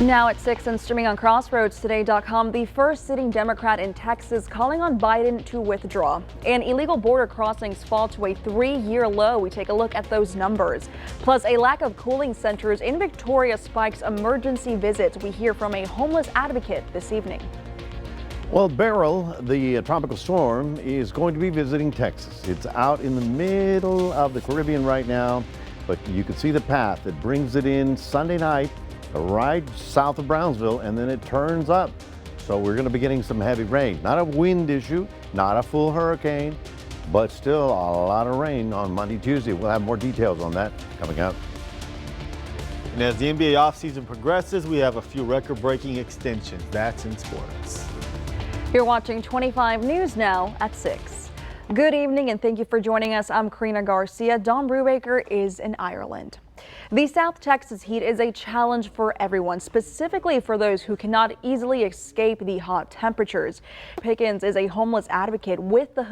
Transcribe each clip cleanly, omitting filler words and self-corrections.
Now at 6 and streaming on CrossroadsToday.com, the first sitting Democrat in Texas calling on Biden to withdraw. And illegal border crossings fall to a 3-year low. We take a look at those numbers. Plus, a lack of cooling centers in Victoria spikes emergency visits. We hear from a homeless advocate this evening. Well, Beryl, the tropical storm, is going to be visiting Texas. It's out in the middle of the Caribbean right now, but you can see the path that brings it in Sunday night, right south of Brownsville, and then it turns up. So we're going to be getting some heavy rain. Not a wind issue, not a full hurricane, but still a lot of rain on Monday, Tuesday. We'll have more details on that coming up. And as the NBA offseason progresses, we have a few record-breaking extensions. That's in sports. You're watching 25 News Now at 6. Good evening and thank you for joining us. I'm Karina Garcia. Don Brubaker is in Ireland. The South Texas heat is a challenge for everyone, specifically for those who cannot easily escape the hot temperatures. Pickens is a homeless advocate with the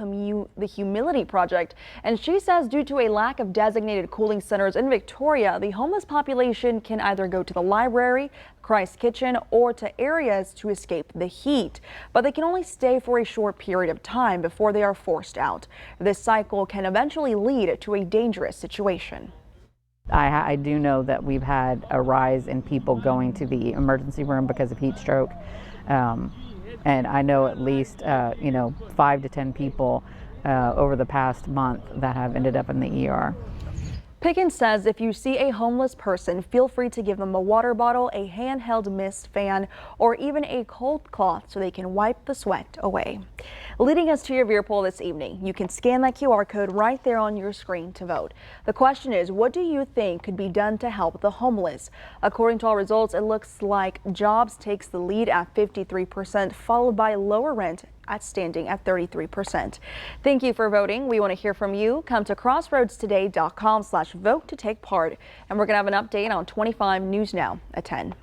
Humility Project, and she says due to a lack of designated cooling centers in Victoria, the homeless population can either go to the library, Christ Kitchen, or to areas to escape the heat. But they can only stay for a short period of time before they are forced out. This cycle can eventually lead to a dangerous situation. I do know that we've had a rise in people going to the emergency room because of heat stroke. And I know at least, 5 to 10 people over the past month that have ended up in the ER. Pickens says if you see a homeless person, feel free to give them a water bottle, a handheld mist fan, or even a cold cloth so they can wipe the sweat away. Leading us to your beer poll this evening, you can scan that QR code right there on your screen to vote. The question is, what do you think could be done to help the homeless? According to our results, it looks like jobs takes the lead at 53%, followed by lower rent standing at 33%. Thank you for voting. We want to hear from you. Come to crossroadstoday.com/vote to take part. And we're going to have an update on 25 News Now at 10.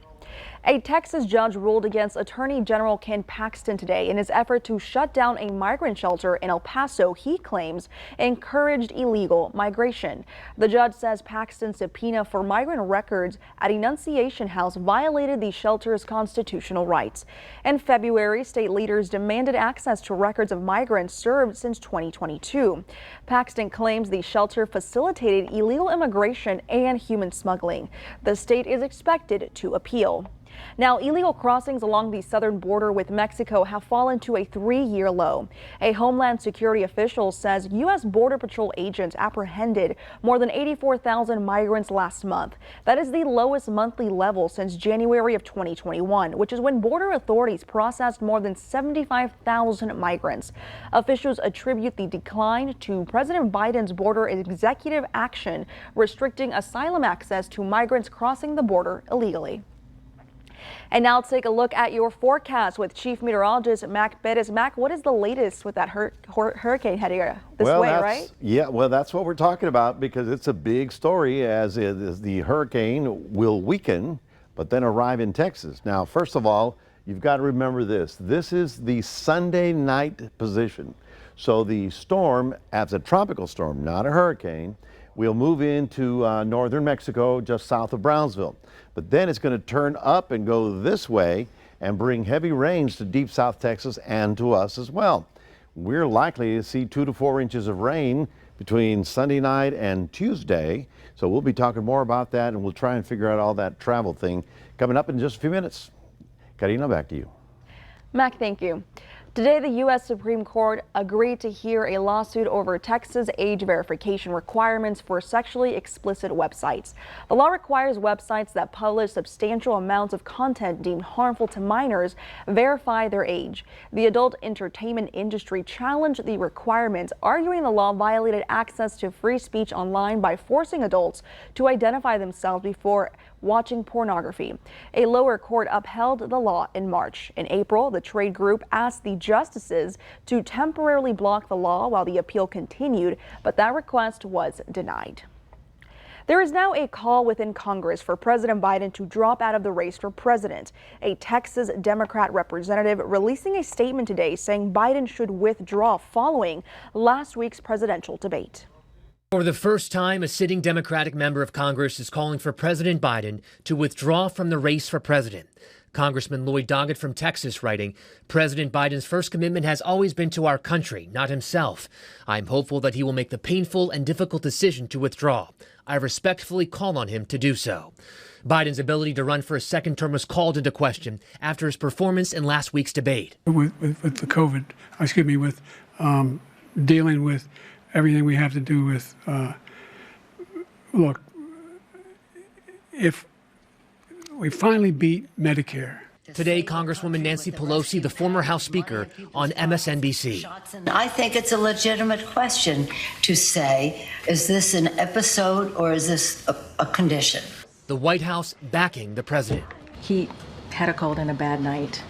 A Texas judge ruled against Attorney General Ken Paxton today in his effort to shut down a migrant shelter in El Paso he claims encouraged illegal migration. The judge says Paxton's subpoena for migrant records at Annunciation House violated the shelter's constitutional rights. In February, state leaders demanded access to records of migrants served since 2022. Paxton claims the shelter facilitated illegal immigration and human smuggling. The state is expected to appeal. Now, illegal crossings along the southern border with Mexico have fallen to a 3-year low. A Homeland Security official says U.S. Border Patrol agents apprehended more than 84,000 migrants last month. That is the lowest monthly level since January of 2021, which is when border authorities processed more than 75,000 migrants. Officials attribute the decline to President Biden's border executive action restricting asylum access to migrants crossing the border illegally. And now let's take a look at your forecast with Chief Meteorologist Mac Bettis. Mac, what is the latest with that hurricane heading this way, right? Yeah, well, that's what we're talking about because it's a big story as the hurricane will weaken, but then arrive in Texas. Now, first of all, you've got to remember this. This is the Sunday night position. So the storm, as a tropical storm, not a hurricane, will move into northern Mexico just south of Brownsville. But then it's going to turn up and go this way and bring heavy rains to deep South Texas and to us as well. We're likely to see 2 to 4 inches of rain between Sunday night and Tuesday. So we'll be talking more about that and we'll try and figure out all that travel thing coming up in just a few minutes. Karina, back to you. Mac, thank you. Today, the U.S. Supreme Court agreed to hear a lawsuit over Texas age verification requirements for sexually explicit websites. The law requires websites that publish substantial amounts of content deemed harmful to minors verify their age. The adult entertainment industry challenged the requirements, arguing the law violated access to free speech online by forcing adults to identify themselves before watching pornography. A lower court upheld the law in March. In April, the trade group asked the justices to temporarily block the law while the appeal continued, but that request was denied. There is now a call within Congress for President Biden to drop out of the race for president. A Texas Democrat representative releasing a statement today saying Biden should withdraw following last week's presidential debate. For the first time, a sitting Democratic member of Congress is calling for President Biden to withdraw from the race for president. Congressman Lloyd Doggett from Texas writing, President Biden's first commitment has always been to our country, not himself. I'm hopeful that he will make the painful and difficult decision to withdraw. I respectfully call on him to do so. Biden's ability to run for a second term was called into question after his performance in last week's debate. With the COVID, with dealing with everything we have to do with, look, if we finally beat Medicare. Today, Congresswoman Nancy Pelosi, the former House Speaker, on MSNBC. I think it's a legitimate question to say, is this an episode or is this a condition? The White House backing the president. He had a cold and a bad night.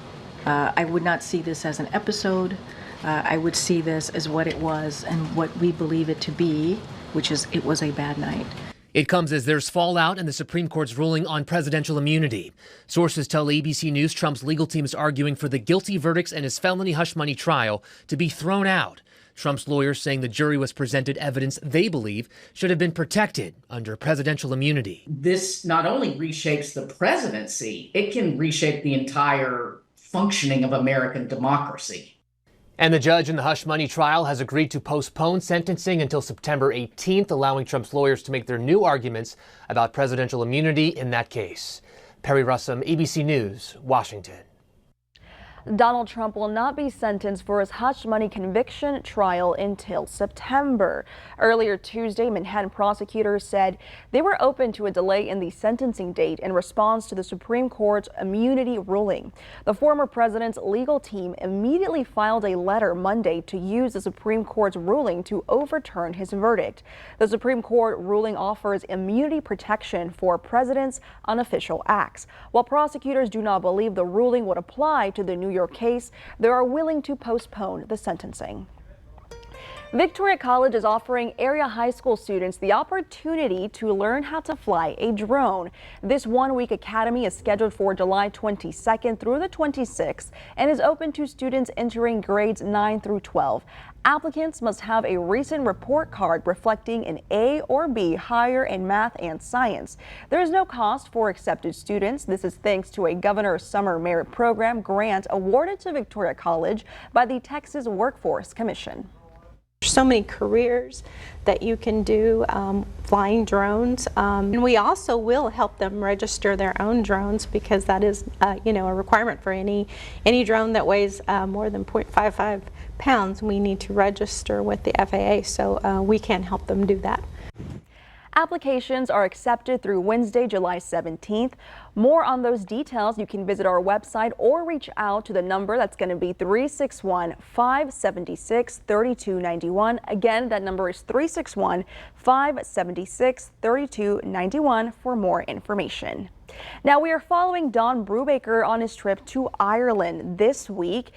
I would not see this as an episode. I would see this as what it was and what we believe it to be, which is it was a bad night. It comes as there's fallout in the Supreme Court's ruling on presidential immunity. Sources tell ABC News Trump's legal team is arguing for the guilty verdicts in his felony hush money trial to be thrown out. Trump's lawyers saying the jury was presented evidence they believe should have been protected under presidential immunity. This not only reshapes the presidency, it can reshape the entire functioning of American democracy. And the judge in the hush money trial has agreed to postpone sentencing until September 18th, allowing Trump's lawyers to make their new arguments about presidential immunity in that case. Perry Russum, ABC News, Washington. Donald Trump will not be sentenced for his hush money conviction trial until September. Earlier Tuesday, Manhattan prosecutors said they were open to a delay in the sentencing date in response to the Supreme Court's immunity ruling. The former president's legal team immediately filed a letter Monday to use the Supreme Court's ruling to overturn his verdict. The Supreme Court ruling offers immunity protection for presidents' unofficial acts. While prosecutors do not believe the ruling would apply to the New York case, they are willing to postpone the sentencing. Victoria College is offering area high school students the opportunity to learn how to fly a drone. This one-week academy is scheduled for July 22nd through the 26th and is open to students entering grades 9 through 12. Applicants must have a recent report card reflecting an A or B higher in math and science. There is no cost for accepted students. This is thanks to a Governor's Summer Merit Program grant awarded to Victoria College by the Texas Workforce Commission. So many careers that you can do flying drones, and we also will help them register their own drones because that is a requirement for any drone that weighs more than 0.55 pounds. We need to register with the FAA, so we can help them do that. Applications are accepted through Wednesday, July 17th. More on those details, you can visit our website or reach out to the number that's going to be 361-576-3291. Again, that number is 361-576-3291 for more information. Now we are following Don Brubaker on his trip to Ireland this week.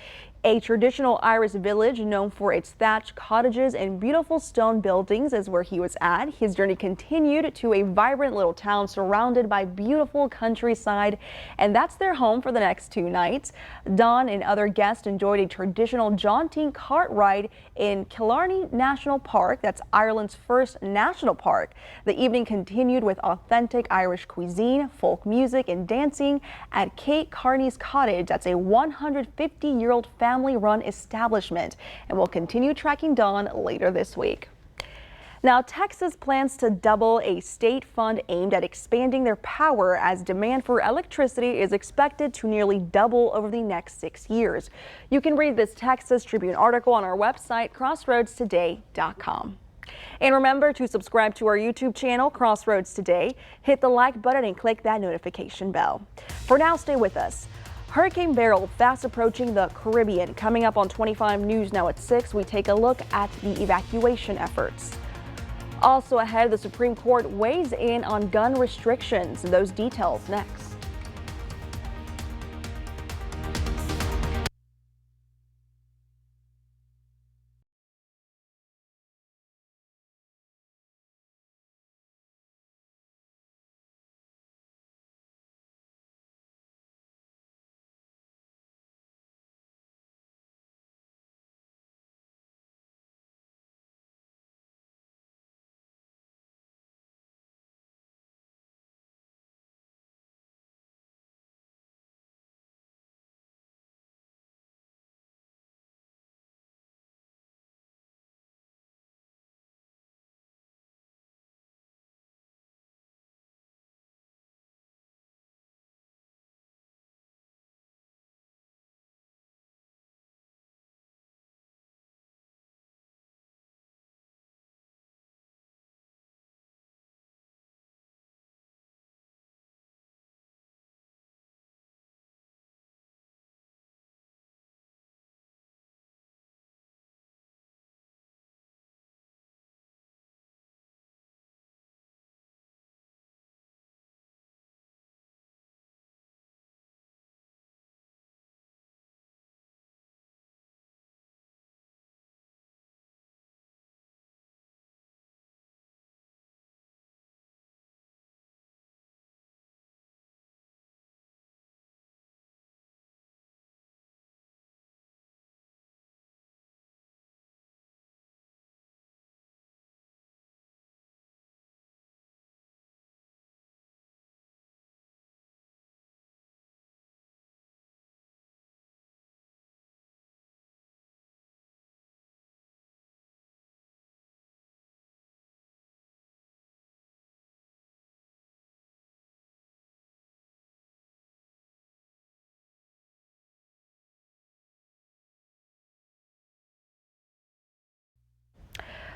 A traditional Irish village known for its thatched cottages and beautiful stone buildings is where he was at. His journey continued to a vibrant little town surrounded by beautiful countryside, and that's their home for the next 2 nights. Don and other guests enjoyed a traditional jaunting cart ride in Killarney National Park. That's Ireland's first national park. The evening continued with authentic Irish cuisine, folk music, and dancing at Kate Carney's Cottage. That's a 150-year-old family-run establishment, and we'll continue tracking Don later this week. Now, Texas plans to double a state fund aimed at expanding their power as demand for electricity is expected to nearly double over the next 6 years. You can read this Texas Tribune article on our website, crossroadstoday.com. And remember to subscribe to our YouTube channel, Crossroads Today. Hit the like button and click that notification bell. For now, stay with us. Hurricane Beryl fast approaching the Caribbean. Coming up on 25 News now at 6, we take a look at the evacuation efforts. Also ahead, the Supreme Court weighs in on gun restrictions. Those details next.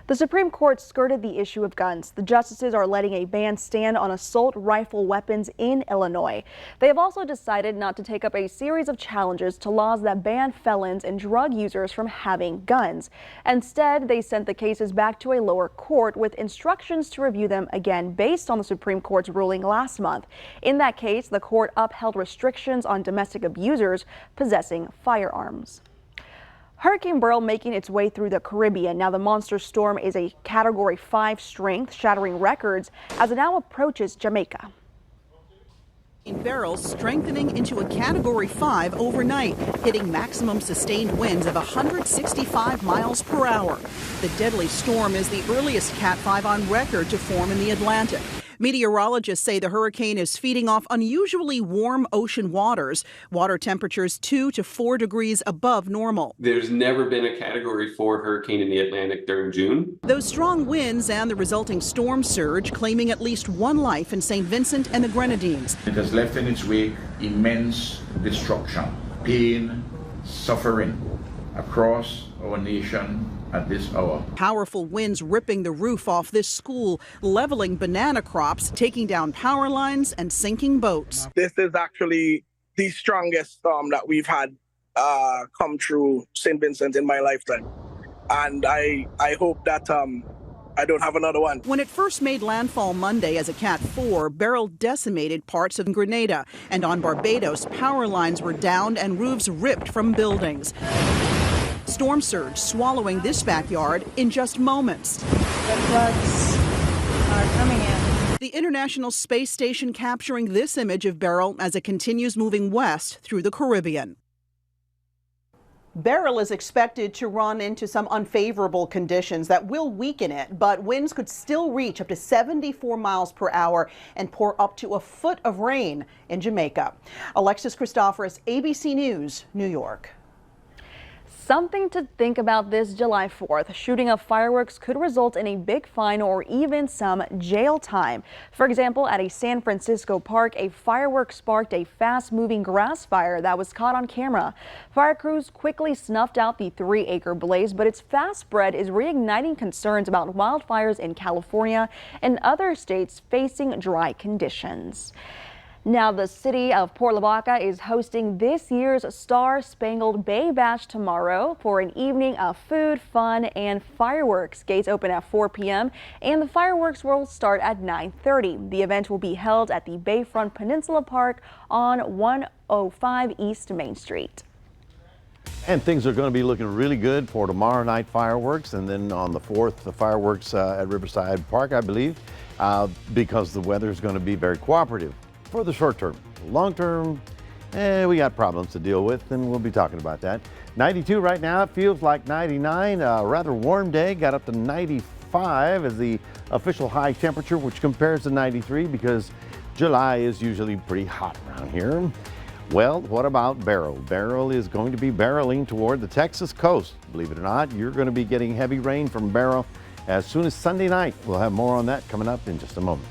The Supreme Court skirted the issue of guns. The justices are letting a ban stand on assault rifle weapons in Illinois. They have also decided not to take up a series of challenges to laws that ban felons and drug users from having guns. Instead, they sent the cases back to a lower court with instructions to review them again based on the Supreme Court's ruling last month. In that case, the court upheld restrictions on domestic abusers possessing firearms. Hurricane Beryl making its way through the Caribbean. Now the monster storm is a Category 5 strength, shattering records as it now approaches Jamaica. Beryl strengthening into a Category 5 overnight, hitting maximum sustained winds of 165 miles per hour. The deadly storm is the earliest Cat 5 on record to form in the Atlantic. Meteorologists say the hurricane is feeding off unusually warm ocean waters, water temperatures 2 to 4 degrees above normal. There's never been a Category 4 hurricane in the Atlantic during June. Those strong winds and the resulting storm surge claiming at least one life in St. Vincent and the Grenadines. It has left in its wake immense destruction, pain, suffering across our nation at this hour. Powerful winds ripping the roof off this school, leveling banana crops, taking down power lines and sinking boats. This is actually the strongest storm that we've had come through St. Vincent in my lifetime. And I hope that I don't have another one. When it first made landfall Monday as a Cat 4, Beryl decimated parts of Grenada. And on Barbados, power lines were downed and roofs ripped from buildings. Storm surge swallowing this backyard in just moments. The floods are coming in. The International Space Station capturing this image of Beryl as it continues moving west through the Caribbean. Beryl is expected to run into some unfavorable conditions that will weaken it, but winds could still reach up to 74 miles per hour and pour up to a foot of rain in Jamaica. Alexis Christoforous, ABC News, New York. Something to think about this July 4th. Shooting of fireworks could result in a big fine or even some jail time. For example, at a San Francisco park, a firework sparked a fast-moving grass fire that was caught on camera. Fire crews quickly snuffed out the 3-acre blaze, but its fast spread is reigniting concerns about wildfires in California and other states facing dry conditions. Now, the city of Port Lavaca is hosting this year's Star-Spangled Bay Bash tomorrow for an evening of food, fun, and fireworks. Gates open at 4 p.m. and the fireworks will start at 9:30. The event will be held at the Bayfront Peninsula Park on 105 East Main Street. And things are going to be looking really good for tomorrow night fireworks, and then on the 4th, the fireworks at Riverside Park, I believe, because the weather is going to be very cooperative. For the short term. Long term, we got problems to deal with, and we'll be talking about that. 92 right now, it feels like 99. A rather warm day, got up to 95 as the official high temperature, which compares to 93 because July is usually pretty hot around here. Well, what about Beryl? Beryl is going to be barreling toward the Texas coast. Believe it or not, you're going to be getting heavy rain from Beryl as soon as Sunday night. We'll have more on that coming up in just a moment.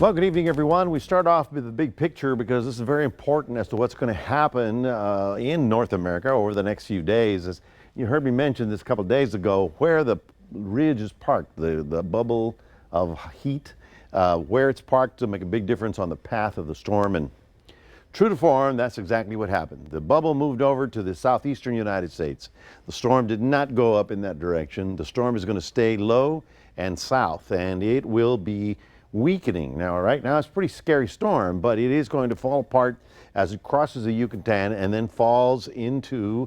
Well, good evening, everyone. We start off with the big picture because this is very important as to what's going to happen in North America over the next few days. As you heard me mention this a couple of days ago, where the ridge is parked, the bubble of heat, where it's parked to make a big difference on the path of the storm. And true to form, that's exactly what happened. The bubble moved over to the southeastern United States. The storm did not go up in that direction. The storm is going to stay low and south, and it will be weakening. Now, right now, it's a pretty scary storm, but it is going to fall apart as it crosses the Yucatan and then falls into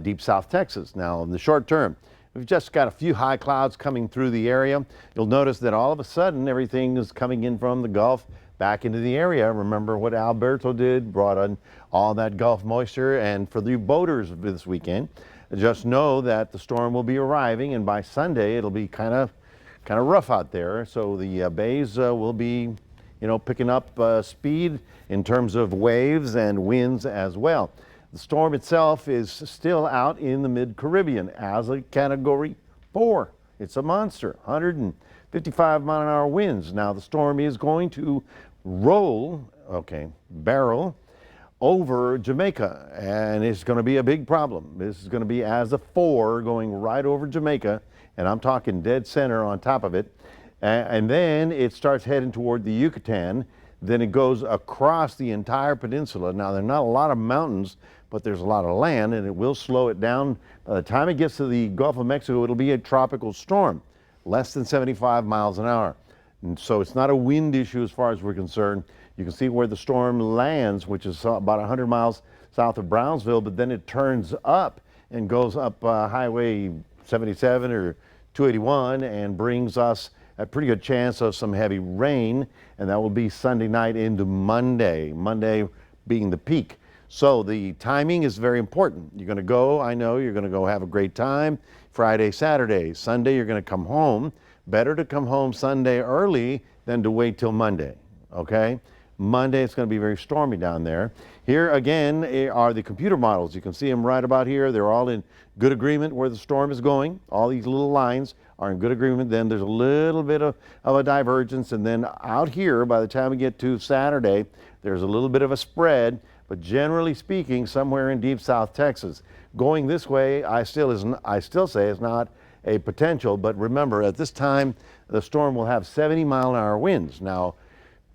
deep South Texas. Now, in the short term, we've just got a few high clouds coming through the area. You'll notice that all of a sudden, everything is coming in from the Gulf back into the area. Remember what Alberto did, brought on all that Gulf moisture. And for the boaters this weekend, just know that the storm will be arriving, and by Sunday, it'll be kind of rough out there. So the bays will be, picking up speed in terms of waves and winds as well. The storm itself is still out in the mid-Caribbean as a Category 4. It's a monster, 155-mile-an-hour winds. Now the storm is going to barrel over Jamaica, and it's going to be a big problem. This is going to be as a 4 going right over Jamaica, and I'm talking dead center on top of it. And then it starts heading toward the Yucatan. Then it goes across the entire peninsula. Now, there are not a lot of mountains, but there's a lot of land, and it will slow it down. By the time it gets to the Gulf of Mexico, it'll be a tropical storm, less than 75 miles an hour. And so it's not a wind issue as far as we're concerned. You can see where the storm lands, which is about 100 miles south of Brownsville, but then it turns up and goes up Highway 77 or 281 and brings us a pretty good chance of some heavy rain, and that will be Sunday night into Monday being the peak. So the timing is very important. You're going to go, I know, you're going to go have a great time Friday, Saturday. Sunday, you're going to come home. Better to come home Sunday early than to wait till Monday, okay? Monday, it's going to be very stormy down there. Here again are the computer models. You can see them right about here. They're all in good agreement where the storm is going. All these little lines are in good agreement. Then there's a little bit of a divergence. And then out here, by the time we get to Saturday, there's a little bit of a spread. But generally speaking, somewhere in deep South Texas. Going this way, I still say is not a potential. But remember, at this time, the storm will have 70-mile-an-hour winds. Now,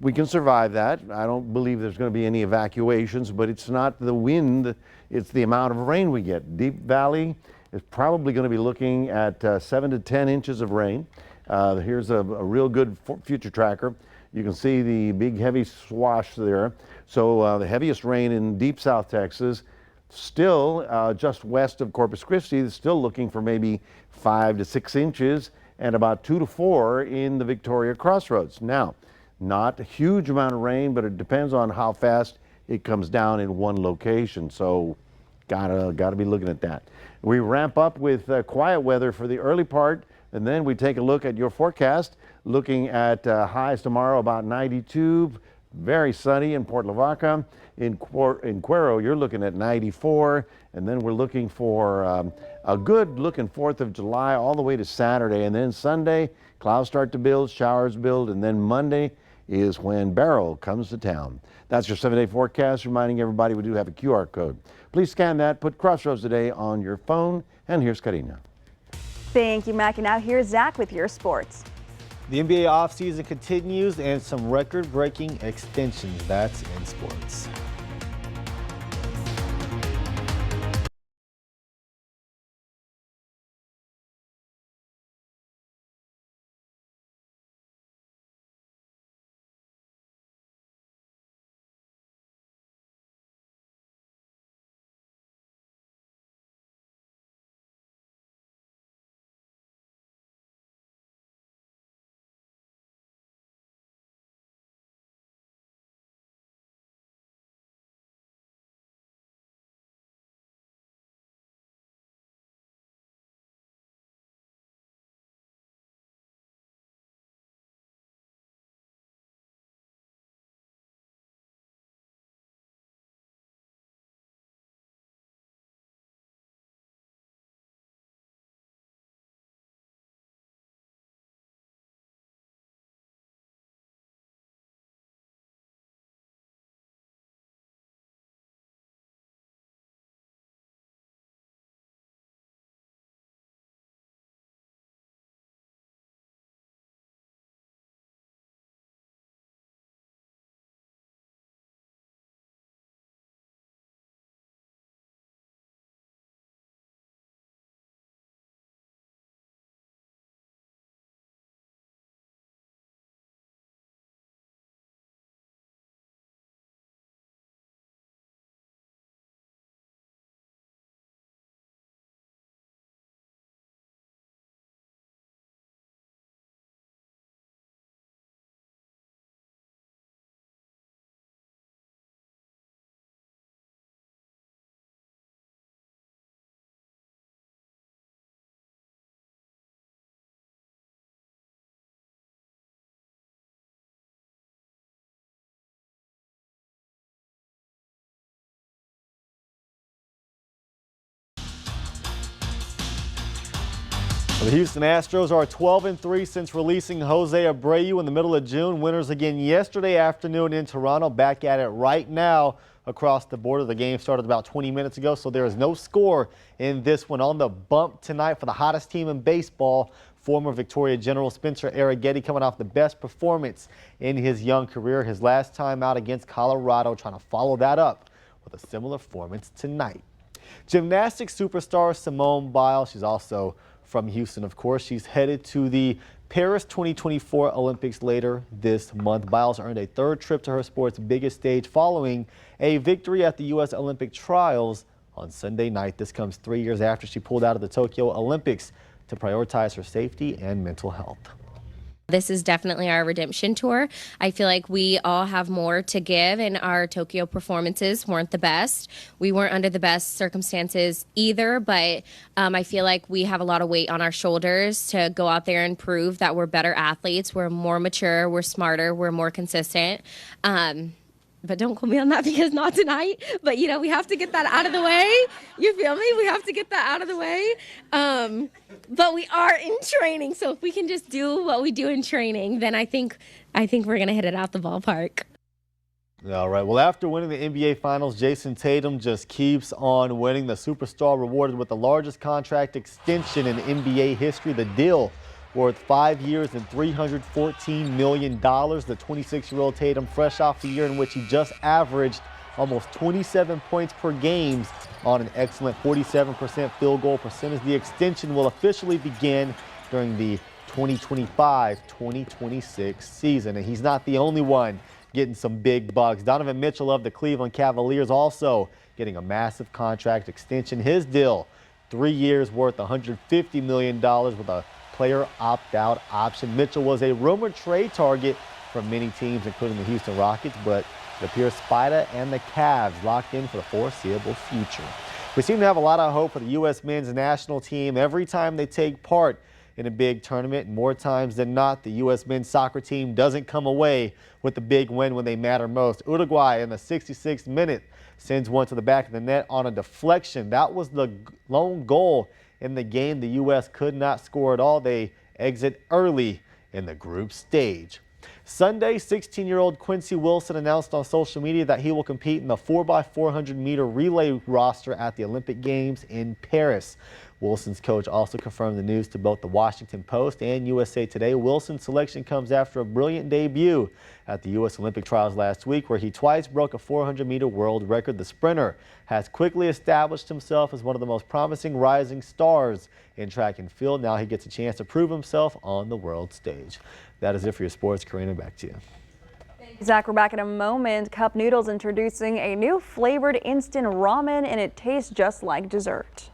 we can survive that. I don't believe there's going to be any evacuations, but it's not the wind, it's the amount of rain we get. Deep Valley is probably going to be looking at 7 to 10 inches of rain. Here's a real good future tracker. You can see the big heavy swash there. So the heaviest rain in deep South Texas, still just west of Corpus Christi, is still looking for maybe 5 to 6 inches, and about 2 to 4 in the Victoria Crossroads. Now, not a huge amount of rain, but it depends on how fast it comes down in one location. So gotta be looking at that. We ramp up with quiet weather for the early part, and then we take a look at your forecast, looking at highs tomorrow about 92, very sunny in Port Lavaca. In Cuero, you're looking at 94, and then we're looking for a good looking 4th of July all the way to Saturday, and then Sunday, clouds start to build, showers build, and then Monday is when Beryl comes to town. That's your 7-day forecast, reminding everybody we do have a QR code. Please scan that, put Crossroads Today on your phone, and here's Karina. Thank you, Mac. And now here's Zach with your sports. The NBA offseason continues and some record-breaking extensions. That's in sports. The Houston Astros are 12-3 since releasing Jose Abreu in the middle of June. Winners again yesterday afternoon in Toronto. Back at it right now across the border. The game started about 20 minutes ago, so there is no score in this one. On the bump tonight for the hottest team in baseball, former Victoria General Spencer Arrighetti coming off the best performance in his young career. His last time out against Colorado, trying to follow that up with a similar performance tonight. Gymnastics superstar Simone Biles, she's also from Houston, of course. She's headed to the Paris 2024 Olympics later this month. Biles earned a third trip to her sport's biggest stage following a victory at the U.S. Olympic trials on Sunday night. This comes 3 years after she pulled out of the Tokyo Olympics to prioritize her safety and mental health. This is definitely our redemption tour. I feel like we all have more to give, and our Tokyo performances weren't the best. We weren't under the best circumstances either, but I feel like we have a lot of weight on our shoulders to go out there and prove that we're better athletes. We're more mature, we're smarter, we're more consistent. But don't quote me on that because not tonight. But, you know, we have to get that out of the way. You feel me? We have to get that out of the way. But we are in training. So if we can just do what we do in training, then I think we're going to hit it out the ballpark. All right. Well, after winning the NBA Finals, Jason Tatum just keeps on winning. The superstar rewarded with the largest contract extension in NBA history. The deal worth 5 years and $314 million. The 26-year-old Tatum, fresh off the year in which he just averaged almost 27 points per game on an excellent 47% field goal percentage. The extension will officially begin during the 2025-2026 season. And he's not the only one getting some big bucks. Donovan Mitchell of the Cleveland Cavaliers also getting a massive contract extension. His deal, 3 years worth $150 million with a player opt-out option. Mitchell was a rumored trade target for many teams, including the Houston Rockets, but it appears Spida and the Cavs locked in for the foreseeable future. We seem to have a lot of hope for the U.S. men's national team every time they take part in a big tournament. More times than not, the U.S. men's soccer team doesn't come away with the big win when they matter most. Uruguay in the 66th minute sends one to the back of the net on a deflection. That was the lone goal in the game. The U.S. could not score at all. They exit early in the group stage. Sunday, 16-year-old Quincy Wilson announced on social media that he will compete in the 4x400 meter relay roster at the Olympic Games in Paris. Wilson's coach also confirmed the news to both the Washington Post and USA Today. Wilson's selection comes after a brilliant debut at the U.S. Olympic trials last week, where he twice broke a 400-meter world record. The sprinter has quickly established himself as one of the most promising rising stars in track and field. Now he gets a chance to prove himself on the world stage. That is it for your sports. Karina, back to you. Zach, we're back in a moment. Cup Noodles introducing a new flavored instant ramen, and it tastes just like dessert.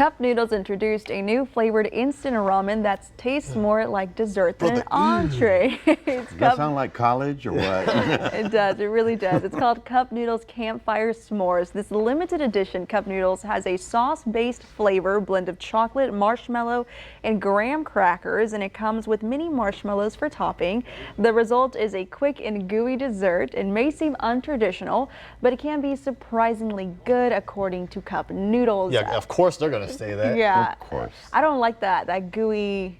Cup Noodles introduced a new flavored instant ramen that tastes more like dessert than an entree. Does that sound like college or what? It does. It really does. It's called Cup Noodles Campfire S'mores. This limited edition Cup Noodles has a sauce-based flavor blend of chocolate, marshmallow, and graham crackers, and it comes with mini marshmallows for topping. The result is a quick and gooey dessert. It may seem untraditional, but it can be surprisingly good according to Cup Noodles. Yeah, of course they're going to say that. Yeah. Of course. I don't like that gooey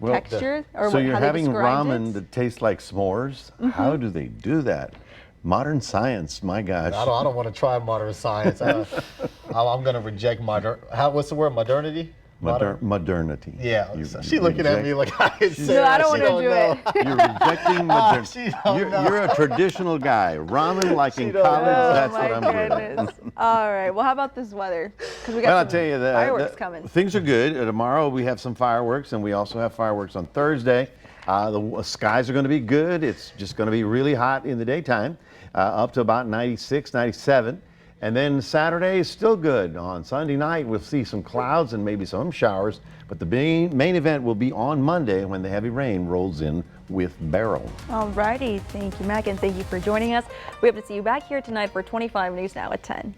texture. So you're having ramen that tastes like s'mores? How do they do that? Modern science, my gosh. I don't want to try modern science. I'm going to reject what's the word? Modernity? Modernity. Yeah. She's looking at me like I said. No, I don't want to do it. You're rejecting modernity. You're a traditional guy. Ramen like in college, that's what I'm doing. All right. Well, how about this weather? Because we got I'll tell you that fireworks coming. Things are good. Tomorrow we have some fireworks, and we also have fireworks on Thursday. The skies are going to be good. It's just going to be really hot in the daytime, up to about 96, 97. And then Saturday is still good. On Sunday night, we'll see some clouds and maybe some showers. But the main event will be on Monday when the heavy rain rolls in with Beryl. All righty. Thank you, Mac, and thank you for joining us. We hope to see you back here tonight for 25 News Now at 10.